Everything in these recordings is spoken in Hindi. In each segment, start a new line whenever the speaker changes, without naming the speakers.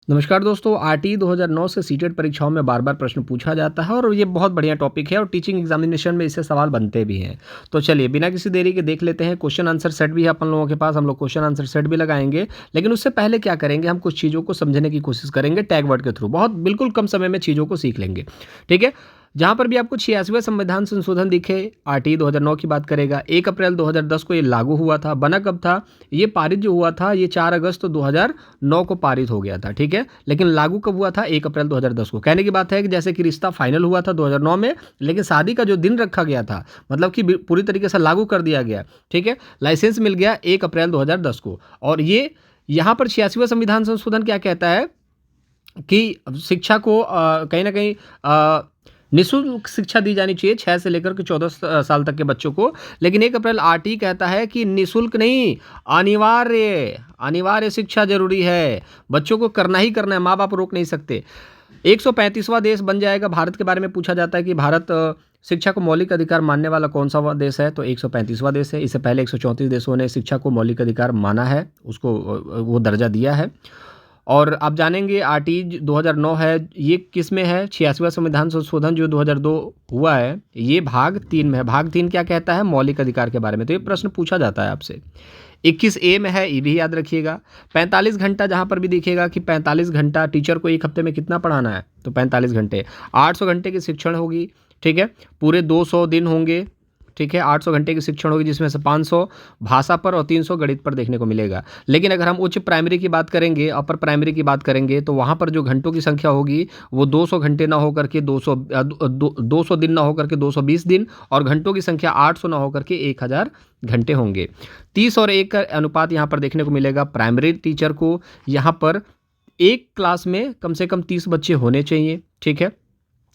नमस्कार दोस्तों, आरटी 2009 से सीटेट परीक्षाओं में बार-बार प्रश्न पूछा जाता है और ये बहुत बढ़िया टॉपिक है और टीचिंग एग्जामिनेशन में इससे सवाल बनते भी हैं। तो चलिए बिना किसी देरी के देख लेते हैं। क्वेश्चन आंसर सेट भी है अपन लोगों के पास, हम लोग क्वेश्चन आंसर सेट भी लगाएंगे। लेकिन उससे पहले क्या करेंगे, हम कुछ चीज़ों को समझने की कोशिश करेंगे टैग वर्ड के थ्रू। बहुत बिल्कुल कम समय में चीज़ों को सीख लेंगे, ठीक है। जहाँ पर भी आपको 86वां संविधान संशोधन दिखे, आरटी 2009 की बात करेगा। 1 अप्रैल 2010 को ये लागू हुआ था। बना कब था? ये पारित जो हुआ था ये 4 अगस्त 2009 को पारित हो गया था, ठीक है। लेकिन लागू कब हुआ था? 1 अप्रैल 2010 को। कहने की बात है कि जैसे कि रिश्ता फाइनल हुआ था 2009 में, लेकिन शादी का जो दिन रखा गया था, मतलब कि पूरी तरीके से लागू कर दिया गया, ठीक है। लाइसेंस मिल गया 1 अप्रैल 2010 को। और ये यहाँ पर 86वां संविधान संशोधन क्या कहता है कि शिक्षा को कहीं न कहीं निःशुल्क शिक्षा दी जानी चाहिए 6 से लेकर के 14 साल तक के बच्चों को। लेकिन 1 अप्रैल आरटी कहता है कि निःशुल्क नहीं, अनिवार्य शिक्षा ज़रूरी है। बच्चों को करना ही करना है, माँ-बाप रोक नहीं सकते। 135वां देश बन जाएगा। भारत के बारे में पूछा जाता है कि भारत शिक्षा को मौलिक अधिकार मानने वाला कौन-सा देश है? तो 135वां देश है। इससे पहले 134 देशों ने शिक्षा को मौलिक अधिकार माना है, उसको वो दर्जा दिया है। और आप जानेंगे आरटी 2009 है, ये किस में है? 86वां संविधान संशोधन जो 2002 हुआ है, ये भाग 3 में है। भाग 3 क्या कहता है? मौलिक अधिकार के बारे में। तो ये प्रश्न पूछा जाता है आपसे। 21A में है, ये भी याद रखिएगा। 45 घंटा जहाँ पर भी दिखेगा कि 45 घंटा टीचर को 1 हफ्ते में कितना पढ़ाना है? तो 45 घंटे। 800 घंटे की शिक्षण होगी, ठीक है। पूरे 200 दिन होंगे, ठीक है। 800 घंटे की शिक्षण होगी, जिसमें से 500 भाषा पर और 300 गणित पर देखने को मिलेगा। लेकिन अगर हम उच्च प्राइमरी की बात करेंगे, अपर प्राइमरी की बात करेंगे, तो वहाँ पर जो घंटों की संख्या होगी वो 200 घंटे ना होकर के 200 दिन ना होकर के 220 दिन, और घंटों की संख्या 800 ना होकर के 1000 घंटे होंगे। 30 और 1 का अनुपात यहाँ पर देखने को मिलेगा। प्राइमरी टीचर को यहाँ पर एक क्लास में कम से कम 30 बच्चे होने चाहिए, ठीक है।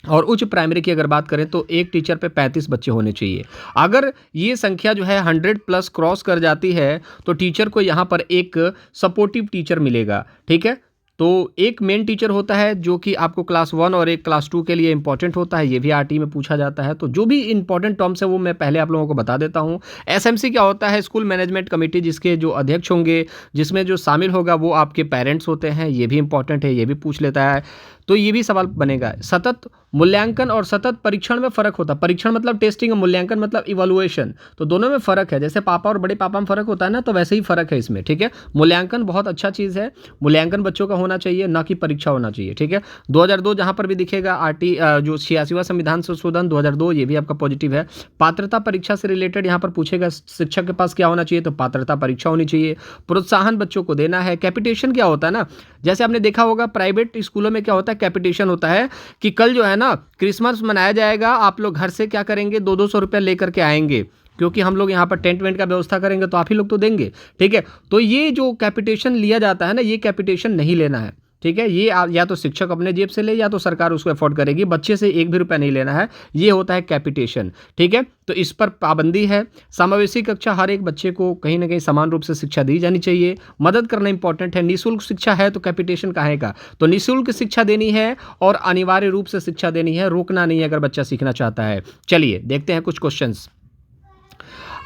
और उच्च प्राइमरी की अगर बात करें तो एक टीचर पे 35 बच्चे होने चाहिए। अगर ये संख्या जो है 100 प्लस क्रॉस कर जाती है तो टीचर को यहाँ पर एक सपोर्टिव टीचर मिलेगा, ठीक है। तो एक मेन टीचर होता है जो कि आपको क्लास 1 और एक क्लास 2 के लिए इंपॉर्टेंट होता है, ये भी आरटी में पूछा जाता है। तो जो भी इंपॉर्टेंट टर्म्स है वो मैं पहले आप लोगों को बता देता हूँ। एसएमसी क्या होता है? स्कूल मैनेजमेंट कमेटी, जिसके जो अध्यक्ष होंगे, जिसमें जो शामिल होगा वो आपके पेरेंट्स होते हैं, ये भी इंपॉर्टेंट है, ये भी पूछ लेता है। तो ये भी सवाल बनेगा। सतत मूल्यांकन और सतत परीक्षण में फ़र्क होता है। परीक्षण मतलब टेस्टिंग और मूल्यांकन मतलब इवैल्यूएशन। तो दोनों में फ़र्क है। जैसे पापा और बड़े पापा में फ़र्क होता है ना, तो वैसे ही फ़र्क है इसमें, ठीक है। मूल्यांकन बहुत अच्छा चीज़ है। मूल्यांकन बच्चों का होना चाहिए, ना कि परीक्षा होना चाहिए, ठीक है। 2002 जहाँ पर भी दिखेगा आरटी जो 86वां संविधान संशोधन 2002, ये भी आपका पॉजिटिव है। पात्रता परीक्षा से रिलेटेड यहाँ पर पूछेगा शिक्षक के पास क्या होना चाहिए? तो पात्रता परीक्षा होनी चाहिए। प्रोत्साहन बच्चों को देना है। कैपिटेशन क्या होता है ना, जैसे आपने देखा होगा प्राइवेट स्कूलों में क्या होता है, कैपिटेशन होता है कि कल जो है ना क्रिसमस मनाया जाएगा, आप लोग घर से क्या करेंगे, 200 रुपये लेकर के आएंगे, क्योंकि हम लोग यहाँ पर टेंट वेंट का व्यवस्था करेंगे, तो आप ही लोग तो देंगे, ठीक है। तो ये जो कैपिटेशन लिया जाता है ना, ये कैपिटेशन नहीं लेना है, ठीक है। ये या तो शिक्षक अपने जेब से ले या तो सरकार उसको अफोर्ड करेगी। बच्चे से 1 भी रुपया नहीं लेना है, ये होता है कैपिटेशन, ठीक है। तो इस पर पाबंदी है। समावेशी कक्षा, हर एक बच्चे को कहीं ना कहीं समान रूप से शिक्षा दी जानी चाहिए। मदद करना इंपॉर्टेंट है। निःशुल्क शिक्षा है तो कैपिटेशन काहे का? तो निःशुल्क शिक्षा देनी है और अनिवार्य रूप से शिक्षा देनी है, रोकना नहीं है अगर बच्चा सीखना चाहता है। चलिए देखते हैं कुछ क्वेश्चंस।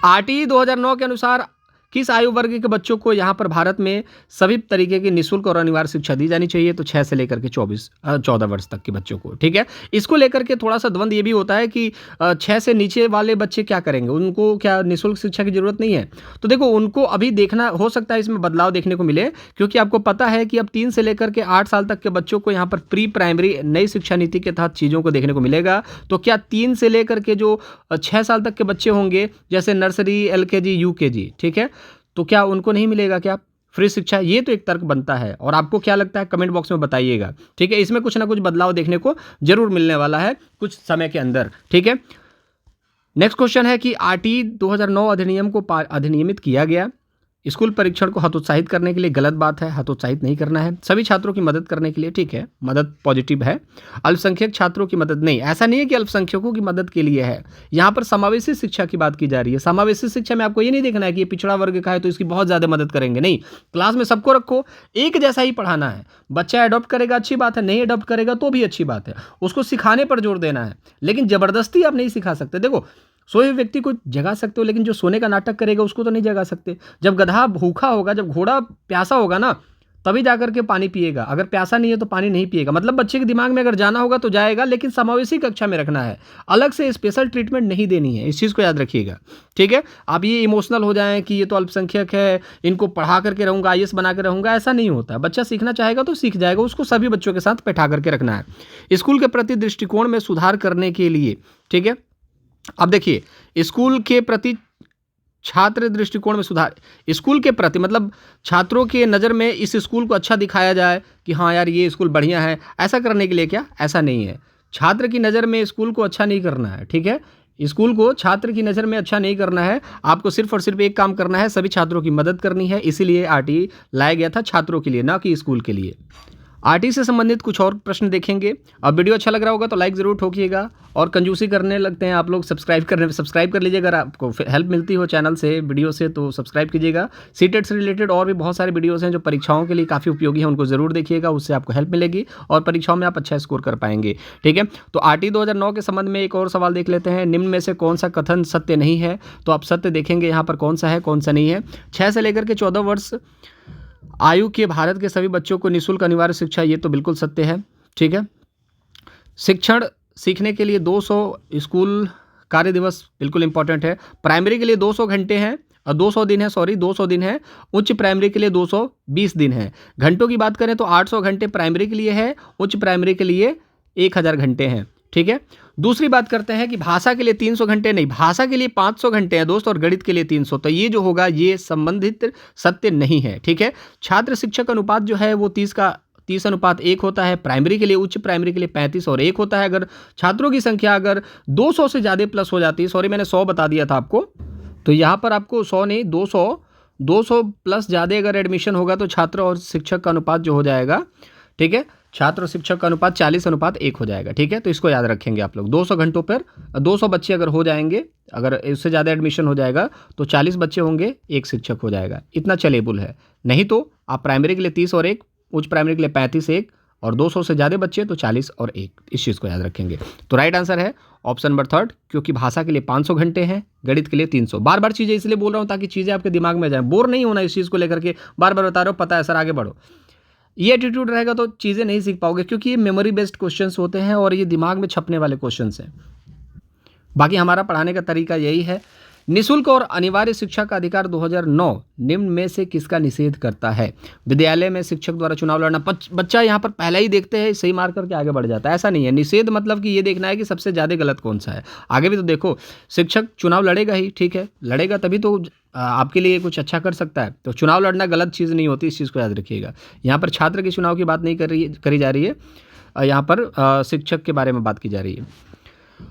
आरटी 2009 के अनुसार किस आयु वर्ग के बच्चों को यहाँ पर भारत में सभी तरीके की निःशुल्क और अनिवार्य शिक्षा दी जानी चाहिए? तो 6 से लेकर के 14 वर्ष तक के बच्चों को, ठीक है। इसको लेकर के थोड़ा सा द्वंद ये भी होता है कि 6 से नीचे वाले बच्चे क्या करेंगे, उनको क्या निःशुल्क शिक्षा की जरूरत नहीं है? तो देखो, उनको अभी देखना, हो सकता है इसमें बदलाव देखने को मिले, क्योंकि आपको पता है कि अब 3 से लेकर के 8 साल तक के बच्चों को यहाँ पर प्री प्राइमरी नई शिक्षा नीति के तहत चीज़ों को देखने को मिलेगा। तो क्या 3 से लेकर के जो 6 साल तक के बच्चे होंगे, जैसे नर्सरी, LKG, UKG, ठीक है, तो क्या उनको नहीं मिलेगा क्या फ्री शिक्षा? ये तो एक तर्क बनता है। और आपको क्या लगता है कमेंट बॉक्स में बताइएगा, ठीक है। इसमें कुछ ना कुछ बदलाव देखने को जरूर मिलने वाला है कुछ समय के अंदर, ठीक है। नेक्स्ट क्वेश्चन है कि आरटी 2009 अधिनियम को अधिनियमित किया गया स्कूल परीक्षण को हतोत्साहित करने के लिए। गलत बात है, हतोत्साहित नहीं करना है। सभी छात्रों की मदद करने के लिए, ठीक है, मदद पॉजिटिव है। अल्पसंख्यक छात्रों की मदद नहीं, ऐसा नहीं है कि अल्पसंख्यकों की मदद के लिए है। यहाँ पर समावेशी शिक्षा की बात की जा रही है। समावेशी शिक्षा में आपको ये नहीं देखना है कि ये पिछड़ा वर्ग का है तो इसकी बहुत ज़्यादा मदद करेंगे, नहीं। क्लास में सबको रखो, एक जैसा ही पढ़ाना है। बच्चा अडॉप्ट करेगा अच्छी बात है, नहीं अडॉप्ट करेगा तो भी अच्छी बात है। उसको सिखाने पर जोर देना है, लेकिन ज़बरदस्ती आप नहीं सिखा सकते। देखो, सोए हुए व्यक्ति को जगा सकते हो, लेकिन जो सोने का नाटक करेगा उसको तो नहीं जगा सकते। जब गधा भूखा होगा, जब घोड़ा प्यासा होगा ना, तभी जाकर के पानी पिएगा, अगर प्यासा नहीं है तो पानी नहीं पिएगा। मतलब बच्चे के दिमाग में अगर जाना होगा तो जाएगा, लेकिन समावेशी कक्षा में रखना है, अलग से स्पेशल ट्रीटमेंट नहीं देनी है, इस चीज़ को याद रखिएगा, ठीक है। आप ये इमोशनल हो जाएं कि ये तो अल्पसंख्यक है, इनको पढ़ा करके रहूँगा, IAS बना के रहूँगा, ऐसा नहीं होता है। बच्चा सीखना चाहेगा तो सीख जाएगा, उसको सभी बच्चों के साथ बैठा करके रखना है। स्कूल के प्रति दृष्टिकोण में सुधार करने के लिए, ठीक है। अब देखिए, स्कूल के प्रति छात्र दृष्टिकोण में सुधार, स्कूल के प्रति मतलब छात्रों के नज़र में इस स्कूल को अच्छा दिखाया जाए कि हाँ यार ये स्कूल बढ़िया है, ऐसा करने के लिए क्या, ऐसा नहीं है। छात्र की नज़र में स्कूल को अच्छा नहीं करना है, ठीक है। स्कूल को छात्र की नज़र में अच्छा नहीं करना है, आपको सिर्फ और सिर्फ एक काम करना है, सभी छात्रों की मदद करनी है। इसीलिए RT लाया गया था छात्रों के लिए, ना कि स्कूल के लिए। RT से संबंधित कुछ और प्रश्न देखेंगे। अब वीडियो अच्छा लग रहा होगा तो लाइक ज़रूर ठोकिएगा, और कंजूसी करने लगते हैं आप लोग सब्सक्राइब कर लीजिएगा। अगर आपको हेल्प मिलती हो चैनल से, वीडियो से, तो सब्सक्राइब कीजिएगा। सीटेट से रिलेटेड और भी बहुत सारे वीडियोस हैं जो परीक्षाओं के लिए काफ़ी उपयोगी हैं, उनको ज़रूर देखिएगा, उससे आपको हेल्प मिलेगी और परीक्षाओं में आप अच्छा स्कोर कर पाएंगे, ठीक है। तो RT 2009 के संबंध में एक और सवाल देख लेते हैं। निम्न में से कौन सा कथन सत्य नहीं है? तो आप सत्य देखेंगे यहाँ पर कौन सा है, कौन सा नहीं है। 6 से लेकर के 14 वर्ष आयु के भारत के सभी बच्चों को निःशुल्क अनिवार्य शिक्षा, ये तो बिल्कुल सत्य है, ठीक है। शिक्षण सीखने के लिए 200 स्कूल कार्य दिवस बिल्कुल इंपॉर्टेंट है। प्राइमरी के लिए 200 घंटे हैं, 200 दिन है, 200 दिन है। उच्च प्राइमरी के लिए 220 दिन है। घंटों की बात करें तो 800 घंटे प्राइमरी के लिए है, उच्च प्राइमरी के लिए 1000 घंटे हैं, ठीक है। दूसरी बात करते हैं कि भाषा के लिए 300 घंटे नहीं, भाषा के लिए 500 घंटे हैं दोस्त, और गणित के लिए 300। तो ये जो होगा ये संबंधित सत्य नहीं है, ठीक है। छात्र शिक्षक अनुपात जो है वो 30:1 होता है प्राइमरी के लिए, उच्च प्राइमरी के लिए 35:1 होता है। अगर छात्रों की संख्या अगर 200 से ज़्यादा प्लस हो जाती है, सॉरी मैंने 100 बता दिया था आपको, तो यहाँ पर आपको 100 नहीं 200 प्लस ज़्यादा अगर एडमिशन होगा तो छात्र और शिक्षक का अनुपात जो हो जाएगा, ठीक है, छात्र और शिक्षक का अनुपात 40:1 हो जाएगा, ठीक है। तो इसको याद रखेंगे आप लोग। 200 घंटों पर 200 बच्चे अगर हो जाएंगे, अगर उससे ज़्यादा एडमिशन हो जाएगा तो 40 बच्चे होंगे, एक शिक्षक हो जाएगा, इतना चलेबुल है। नहीं तो आप प्राइमरी के लिए 30:1, उच्च प्राइमरी के लिए 35:1, और 200 से ज़्यादा बच्चे तो 40:1, इस चीज़ को याद रखेंगे। तो राइट आंसर है ऑप्शन नंबर 3, क्योंकि भाषा के लिए 500 घंटे हैं, गणित के लिए 300। बार बार चीज़ें इसलिए बोल रहा हूँ ताकि चीज़ें आपके दिमाग में जाए, बोर नहीं होना इस चीज़ को लेकर के, बार बार बता रहे हो, पता है सर, आगे बढ़ो। ये एटीट्यूड रहेगा तो चीज़ें नहीं सीख पाओगे, क्योंकि ये मेमोरी बेस्ड क्वेश्चंस होते हैं और ये दिमाग में छपने वाले क्वेश्चंस हैं। बाकी हमारा पढ़ाने का तरीका यही है। निःशुल्क और अनिवार्य शिक्षा का अधिकार 2009 निम्न में से किसका निषेध करता है? विद्यालय में शिक्षक द्वारा चुनाव लड़ना। बच्चा यहाँ पर पहले ही देखते हैं, सही मार करके आगे बढ़ जाता है, ऐसा नहीं है। निषेध मतलब कि ये देखना है कि सबसे ज़्यादा गलत कौन सा है। आगे भी तो देखो, शिक्षक चुनाव लड़ेगा ही, ठीक है, लड़ेगा तभी तो आपके लिए कुछ अच्छा कर सकता है। तो चुनाव लड़ना गलत चीज़ नहीं होती, इस चीज़ को याद रखिएगा। यहाँ पर छात्र के चुनाव की बात नहीं करी जा रही है, यहाँ पर शिक्षक के बारे में बात की जा रही है।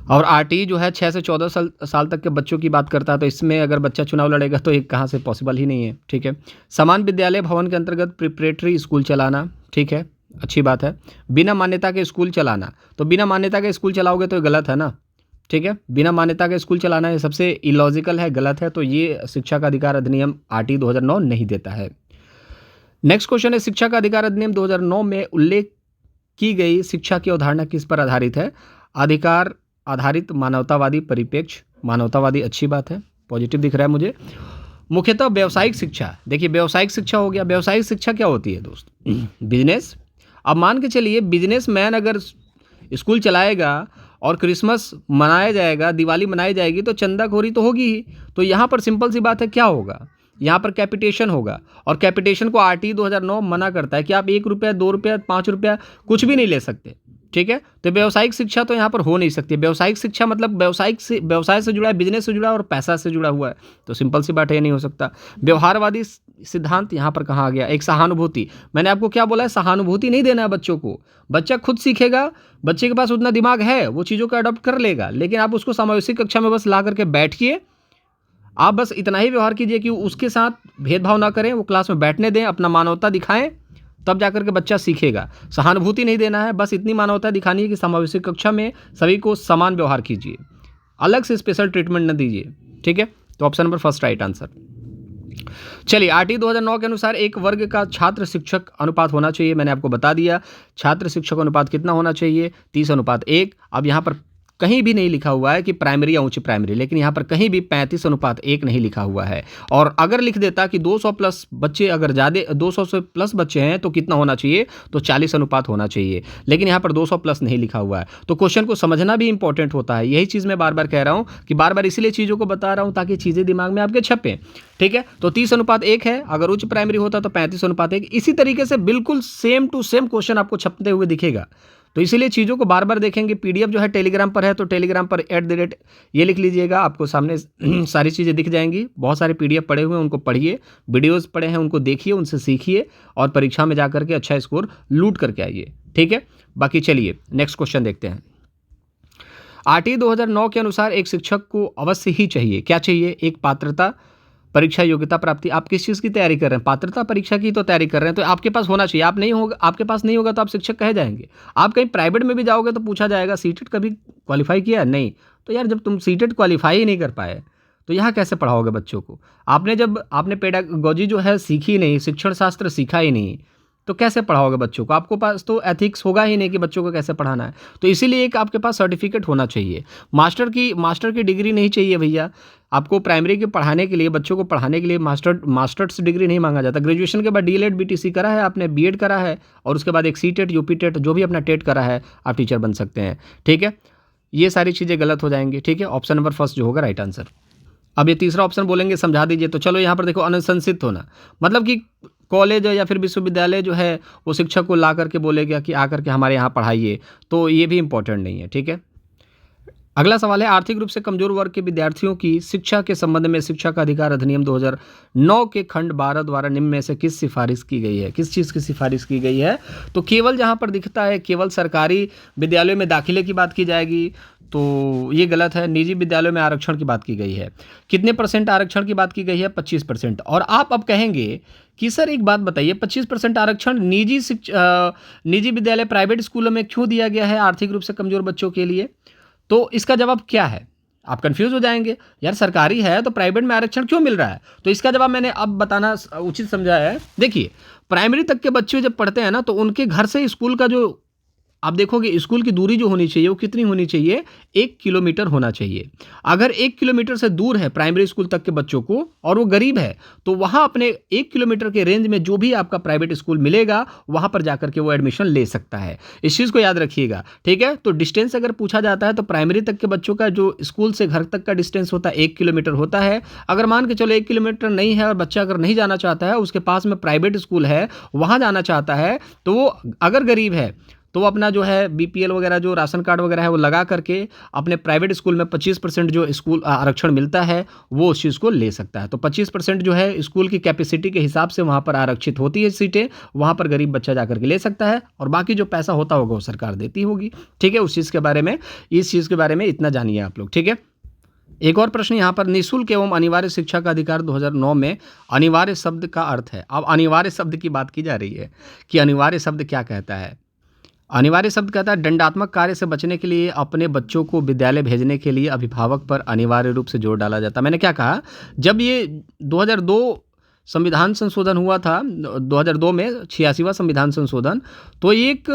और RT जो है 6 से 14 साल तक के बच्चों की बात करता है, तो इसमें अगर बच्चा चुनाव लड़ेगा तो एक कहाँ से, पॉसिबल ही नहीं है, ठीक है। समान विद्यालय भवन के अंतर्गत प्रिपरेटरी स्कूल चलाना, ठीक है, अच्छी बात है। बिना मान्यता के स्कूल चलाना, तो बिना मान्यता के स्कूल चलाओगे तो गलत है ना, ठीक है। बिना मान्यता के स्कूल चलाना ये सबसे इलॉजिकल है, गलत है। तो ये शिक्षा का अधिकार अधिनियम RT 2009 नहीं देता है। नेक्स्ट क्वेश्चन है, शिक्षा का अधिकार अधिनियम 2009 में उल्लेख की गई शिक्षा की अवधारणा किस पर आधारित है? अधिकार आधारित मानवतावादी परिप्रेक्ष्य, मानवतावादी, अच्छी बात है, पॉजिटिव दिख रहा है मुझे। मुख्यतः व्यावसायिक शिक्षा, देखिए व्यावसायिक शिक्षा हो गया। व्यावसायिक शिक्षा क्या होती है दोस्त? बिजनेस। अब मान के चलिए बिजनेसमैन अगर स्कूल चलाएगा और क्रिसमस मनाया जाएगा, दिवाली मनाई जाएगी, तो चंदाखोरी तो होगी ही। तो यहाँ पर सिंपल सी बात है, क्या होगा? यहाँ पर कैपिटेशन होगा, और कैपिटेशन को RT 2009 मना करता है कि आप 1 रुपया, 2 रुपया, 5 रुपया कुछ भी नहीं ले सकते, ठीक है। तो व्यावसायिक शिक्षा तो यहाँ पर हो नहीं सकती। व्यावसायिक शिक्षा मतलब व्यवसाय से जुड़ा है, बिजनेस से जुड़ा है और पैसा से जुड़ा हुआ है, तो सिंपल सी बात है, ये नहीं हो सकता। व्यवहारवादी सिद्धांत यहाँ पर कहाँ आ गया? एक सहानुभूति। मैंने आपको क्या बोला है? सहानुभूति नहीं देना है बच्चों को, बच्चा खुद सीखेगा, बच्चे के पास उतना दिमाग है, वो चीज़ों को अडॉप्ट कर लेगा, लेकिन आप उसको समावेशी कक्षा में बस ला करके बैठिए, आप बस इतना ही व्यवहार कीजिए कि उसके साथ भेदभाव ना करें, वो क्लास में बैठने दें, अपना मानवता दिखाएं, तब जाकर के बच्चा सीखेगा। सहानुभूति नहीं देना है, बस इतनी मानवता दिखानी है कि समावेशी कक्षा में सभी को समान व्यवहार कीजिए, अलग से स्पेशल ट्रीटमेंट न दीजिए, ठीक है। तो option number first right answer. चलिए, RT 2009 के अनुसार एक वर्ग का छात्र शिक्षक अनुपात होना चाहिए। मैंने आपको बता दिया छात्र शिक्षक अनुपात कितना होना चाहिए, 30:1। अब यहाँ पर कहीं भी नहीं लिखा हुआ है कि प्राइमरी या उच्च प्राइमरी, लेकिन यहाँ पर कहीं भी 35:1 नहीं लिखा हुआ है। और अगर लिख देता कि 200 प्लस बच्चे, अगर ज़्यादा 200 से प्लस बच्चे हैं तो कितना होना चाहिए, तो 40 अनुपात होना चाहिए, लेकिन यहाँ पर 200 प्लस नहीं लिखा हुआ है। तो क्वेश्चन को समझना भी इंपॉर्टेंट होता है। यही चीज़ मैं बार बार कह रहा हूँ कि बार बार इसलिए चीज़ों को बता रहा हूँ ताकि चीज़ें दिमाग में आपके छपें। ठीक है, तो 30:1 है, अगर उच्च प्राइमरी होता तो 35:1। इसी तरीके से बिल्कुल सेम टू सेम क्वेश्चन आपको छपते हुए दिखेगा। तो इसीलिए चीज़ों को बार बार देखेंगे। पीडीएफ जो है टेलीग्राम पर है, तो टेलीग्राम पर @ ये लिख लीजिएगा, आपको सामने सारी चीज़ें दिख जाएंगी। बहुत सारे पीडीएफ पढ़े हुए हैं, उनको पढ़िए, वीडियोज़ पढ़े हैं उनको देखिए, उनसे सीखिए और परीक्षा में जाकर के अच्छा स्कोर लूट करके आइए। ठीक है, बाकी चलिए नेक्स्ट क्वेश्चन देखते हैं। आरटी 2009 के अनुसार एक शिक्षक को अवश्य ही चाहिए, क्या चाहिए? एक पात्रता परीक्षा योग्यता प्राप्ति। आप किस चीज़ की तैयारी कर रहे हैं? पात्रता परीक्षा की तो तैयारी कर रहे हैं, तो आपके पास होना चाहिए। आप नहीं होगा, आपके पास नहीं होगा तो आप शिक्षक कहे जाएंगे। आप कहीं प्राइवेट में भी जाओगे तो पूछा जाएगा सीटेट कभी क्वालिफाई किया है? नहीं। तो यार जब तुम सीटेट क्वालिफाई ही नहीं कर पाए तो यहाँ कैसे पढ़ाओगे बच्चों को? आपने पेडागोजी जो है सीखी नहीं, शिक्षण शास्त्र सीखा ही नहीं, तो कैसे पढ़ाओगे बच्चों को? आपको पास तो एथिक्स होगा ही नहीं कि बच्चों को कैसे पढ़ाना है। तो इसीलिए एक आपके पास सर्टिफिकेट होना चाहिए। मास्टर की डिग्री नहीं चाहिए भैया। आपको प्राइमरी के पढ़ाने के लिए, बच्चों को पढ़ाने के लिए मास्टर्स डिग्री नहीं मांगा जाता। ग्रेजुएशन के बाद डीएलएड बीटीसी करा है आपने, बीएड करा है, और उसके बाद एक सीटेट यूपी टेट जो भी अपना टेट करा है, आप टीचर बन सकते हैं। ठीक है, ये सारी चीज़ें गलत हो जाएंगी। ठीक है, ऑप्शन नंबर फर्स्ट जो होगा राइट आंसर। अब ये तीसरा ऑप्शन बोलेंगे समझा दीजिए, तो चलो यहाँ पर देखो, अनुशंसित होना मतलब कि कॉलेज या फिर विश्वविद्यालय जो है वो शिक्षक को ला करके बोलेगा कि आकर के हमारे यहाँ पढ़ाइए, तो ये भी इम्पोर्टेंट नहीं है। ठीक है, अगला सवाल है, आर्थिक रूप से कमजोर वर्ग के विद्यार्थियों की शिक्षा के संबंध में शिक्षा का अधिकार अधिनियम 2009 के खंड 12 द्वारा निम्न में से किस सिफारिश की गई है? किस चीज़ की सिफारिश की गई है? तो केवल जहाँ पर दिखता है केवल सरकारी विद्यालयों में दाखिले की बात की जाएगी, तो ये गलत है। निजी विद्यालयों में आरक्षण की बात की गई है। कितने % आरक्षण की बात की गई है? 25%। और आप अब कहेंगे कि सर एक बात बताइए, 25% आरक्षण निजी विद्यालय प्राइवेट स्कूलों में क्यों दिया गया है आर्थिक रूप से कमजोर बच्चों के लिए? तो इसका जवाब क्या है? आप कंफ्यूज हो जाएंगे, यार सरकारी है तो प्राइवेट में आरक्षण क्यों मिल रहा है? तो इसका जवाब मैंने अब बताना उचित समझा है। देखिए, प्राइमरी तक के बच्चे जब पढ़ते हैं ना, तो उनके घर से स्कूल का जो आप देखोगे स्कूल की दूरी जो होनी चाहिए वो कितनी होनी चाहिए? 1 किलोमीटर होना चाहिए। अगर 1 किलोमीटर से दूर है प्राइमरी स्कूल तक के बच्चों को और वो गरीब है, तो वहाँ अपने 1 किलोमीटर के रेंज में जो भी आपका प्राइवेट स्कूल मिलेगा वहाँ पर जाकर के वो एडमिशन ले सकता है। इस चीज़ को याद रखिएगा। ठीक है, तो डिस्टेंस अगर पूछा जाता है तो प्राइमरी तक के बच्चों का जो स्कूल से घर तक का डिस्टेंस होता है 1 किलोमीटर होता है। अगर मान के चलो 1 किलोमीटर नहीं है और बच्चा अगर नहीं जाना चाहता है, उसके पास में प्राइवेट स्कूल है, वहाँ जाना चाहता है, तो वो अगर गरीब है तो वो अपना जो है बीपीएल वगैरह जो राशन कार्ड वगैरह है वो लगा करके अपने प्राइवेट स्कूल में 25% जो स्कूल आरक्षण मिलता है वो उस चीज़ को ले सकता है। तो 25% जो है स्कूल की कैपेसिटी के हिसाब से वहाँ पर आरक्षित होती है सीटें, वहाँ पर गरीब बच्चा जाकर के ले सकता है, और बाकी जो पैसा होता होगा वो सरकार देती होगी। ठीक है, उस चीज़ के बारे में, इस चीज़ के बारे में इतना जानिए आप लोग। ठीक है, एक और प्रश्न यहाँ पर, निःशुल्क एवं अनिवार्य शिक्षा का अधिकार 2009 में अनिवार्य शब्द का अर्थ है। अब अनिवार्य शब्द की बात की जा रही है कि अनिवार्य शब्द क्या कहता है। अनिवार्य शब्द कहता है दंडात्मक कार्य से बचने के लिए अपने बच्चों को विद्यालय भेजने के लिए अभिभावक पर अनिवार्य रूप से जोर डाला जाता है। मैंने क्या कहा, जब ये 2002 संविधान संशोधन हुआ था, 2002 में 86वां संविधान संशोधन, तो एक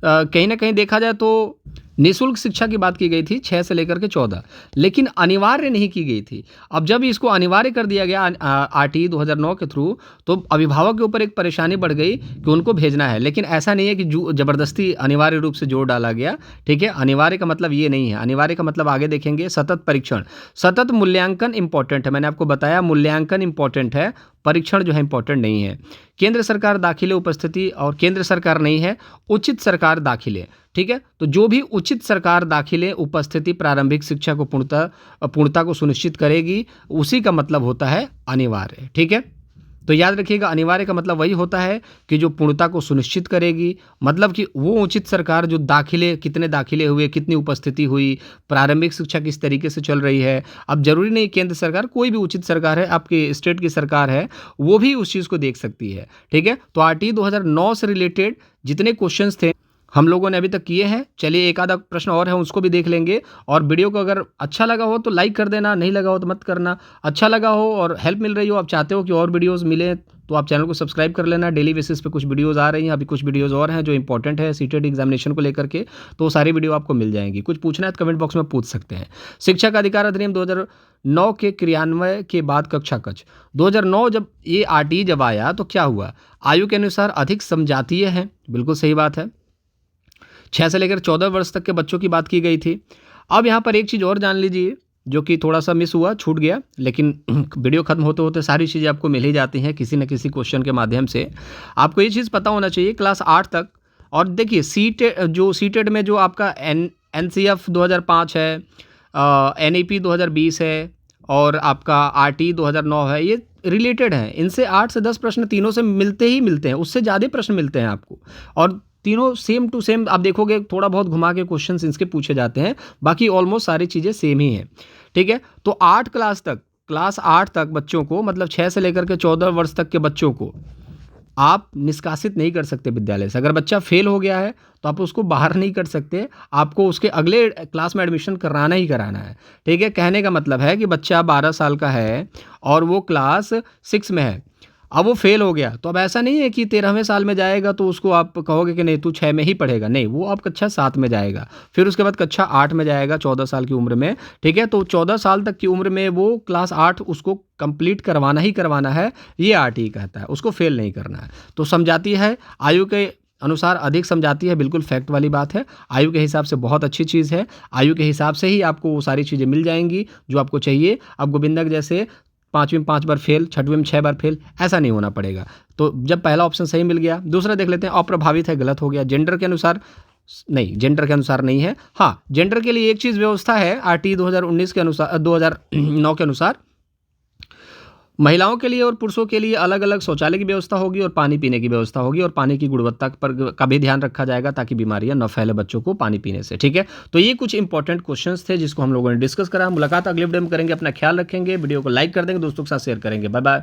कहीं ना कहीं देखा जाए तो निःशुल्क शिक्षा की बात की गई थी 6 से लेकर के 14, लेकिन अनिवार्य नहीं की गई थी। अब जब इसको अनिवार्य कर दिया गया आरटी 2009 के थ्रू, तो अभिभावक के ऊपर एक परेशानी बढ़ गई कि उनको भेजना है, लेकिन ऐसा नहीं है कि ज़बरदस्ती अनिवार्य रूप से जोर डाला गया। ठीक है, अनिवार्य का मतलब ये नहीं है। अनिवार्य का मतलब आगे देखेंगे, सतत परीक्षण, सतत मूल्यांकन इंपॉर्टेंट है। मैंने आपको बताया मूल्यांकन इंपॉर्टेंट है, परीक्षण जो है इंपॉर्टेंट नहीं है। केंद्र सरकार दाखिले उपस्थिति, और केंद्र सरकार नहीं है, उचित सरकार दाखिले। ठीक है, तो जो भी उचित सरकार दाखिले उपस्थिति प्रारंभिक शिक्षा को पूर्णता को सुनिश्चित करेगी, उसी का मतलब होता है अनिवार्य। ठीक है, तो याद रखिएगा, अनिवार्य का मतलब वही होता है कि जो पूर्णता को सुनिश्चित करेगी, मतलब कि वो उचित सरकार जो दाखिले, कितने दाखिले हुए, कितनी उपस्थिति हुई, प्रारंभिक शिक्षा किस तरीके से चल रही है। अब जरूरी नहीं केंद्र सरकार, कोई भी उचित सरकार है, आपके स्टेट की सरकार है, वो भी उस चीज़ को देख सकती है। ठीक है, तो आरटी 2009 से रिलेटेड जितने क्वेश्चंस थे हम लोगों ने अभी तक किए हैं। चलिए एक आधा प्रश्न और है, उसको भी देख लेंगे। और वीडियो को अगर अच्छा लगा हो तो लाइक कर देना, नहीं लगा हो तो मत करना। अच्छा लगा हो और हेल्प मिल रही हो, आप चाहते हो कि और वीडियोस मिलें, तो आप चैनल को सब्सक्राइब कर लेना। डेली बेसिस पे कुछ वीडियोज़ आ रही हैं, अभी कुछ वीडियोज़ और हैं जो इंपॉर्टेंट है सीटेट एग्जामिनेशन को लेकर के, तो वो सारी वीडियो आपको मिल जाएंगी। कुछ पूछना है तो कमेंट बॉक्स में पूछ सकते हैं। शिक्षा का अधिकार अधिनियम 2009 के क्रियान्वयन के बाद कक्षा कक्ष 2009 जब ये आरटीई जब आया तो क्या हुआ, आयु के अनुसार अधिक समजातीय है, बिल्कुल सही बात है। 6 से लेकर 14 वर्ष तक के बच्चों की बात की गई थी। अब यहाँ पर एक चीज़ और जान लीजिए जो कि थोड़ा सा मिस हुआ, छूट गया, लेकिन वीडियो खत्म होते होते सारी चीज़ें आपको मिल ही जाती हैं किसी न किसी क्वेश्चन के माध्यम से। आपको ये चीज़ पता होना चाहिए क्लास 8 तक, और देखिए सीटेट में जो आपका एनसीएफ 2005 है, एनईपी 2020 है और आपका आरटी 2009 है, ये रिलेटेड हैं। इनसे 8 से 10 प्रश्न तीनों से मिलते ही मिलते हैं, उससे ज़्यादा प्रश्न मिलते हैं आपको, और तीनों सेम टू सेम आप देखोगे, थोड़ा बहुत घुमा के क्वेश्चंस इनके पूछे जाते हैं, बाकी ऑलमोस्ट सारी चीज़ें सेम ही हैं। ठीक है, तो क्लास 8 तक बच्चों को, मतलब 6 से लेकर के 14 वर्ष तक के बच्चों को आप निष्कासित नहीं कर सकते विद्यालय से। अगर बच्चा फेल हो गया है तो आप उसको बाहर नहीं कर सकते, आपको उसके अगले क्लास में एडमिशन कराना ही कराना है। ठीक है, कहने का मतलब है कि बच्चा 12 साल का है और वो क्लास 6 में है, अब वो फेल हो गया, तो अब ऐसा नहीं है कि 13वें साल में जाएगा तो उसको आप कहोगे कि नहीं तू 6 में ही पढ़ेगा, नहीं, वो अब कक्षा 7 में जाएगा, फिर उसके बाद कक्षा 8 में जाएगा 14 साल की उम्र में। ठीक है, तो 14 साल तक की उम्र में वो क्लास 8 उसको कंप्लीट करवाना ही करवाना है, ये आरटीई कहता है, उसको फेल नहीं करना है। तो समझाती है आयु के अनुसार अधिक समझाती है, बिल्कुल फैक्ट वाली बात है। आयु के हिसाब से बहुत अच्छी चीज़ है, आयु के हिसाब से ही आपको वो सारी चीज़ें मिल जाएंगी जो आपको चाहिए। अब गोविंदक जैसे 5वीं में 5 बार फेल, 6वीं में 6 बार फेल, ऐसा नहीं होना पड़ेगा। तो जब पहला ऑप्शन सही मिल गया, दूसरा देख लेते हैं, अप्रभावित है, गलत हो गया। जेंडर के अनुसार नहीं, जेंडर के अनुसार नहीं है। हाँ, जेंडर के लिए एक चीज़ व्यवस्था है आरटी 2019 के अनुसार, 2009 के अनुसार, महिलाओं के लिए और पुरुषों के लिए अलग अलग शौचालय की व्यवस्था होगी और पानी पीने की व्यवस्था होगी, और पानी की गुणवत्ता पर का भी ध्यान रखा जाएगा ताकि बीमारियां न फैले बच्चों को पानी पीने से। ठीक है, तो ये कुछ इंपॉर्टेंट क्वेश्चंस थे जिसको हम लोगों ने डिस्कस करा। मुलाकात अगले वीडियो में करेंगे, अपना ख्याल रखेंगे, वीडियो को लाइक कर देंगे, दोस्तों के साथ शेयर करेंगे। Bye bye.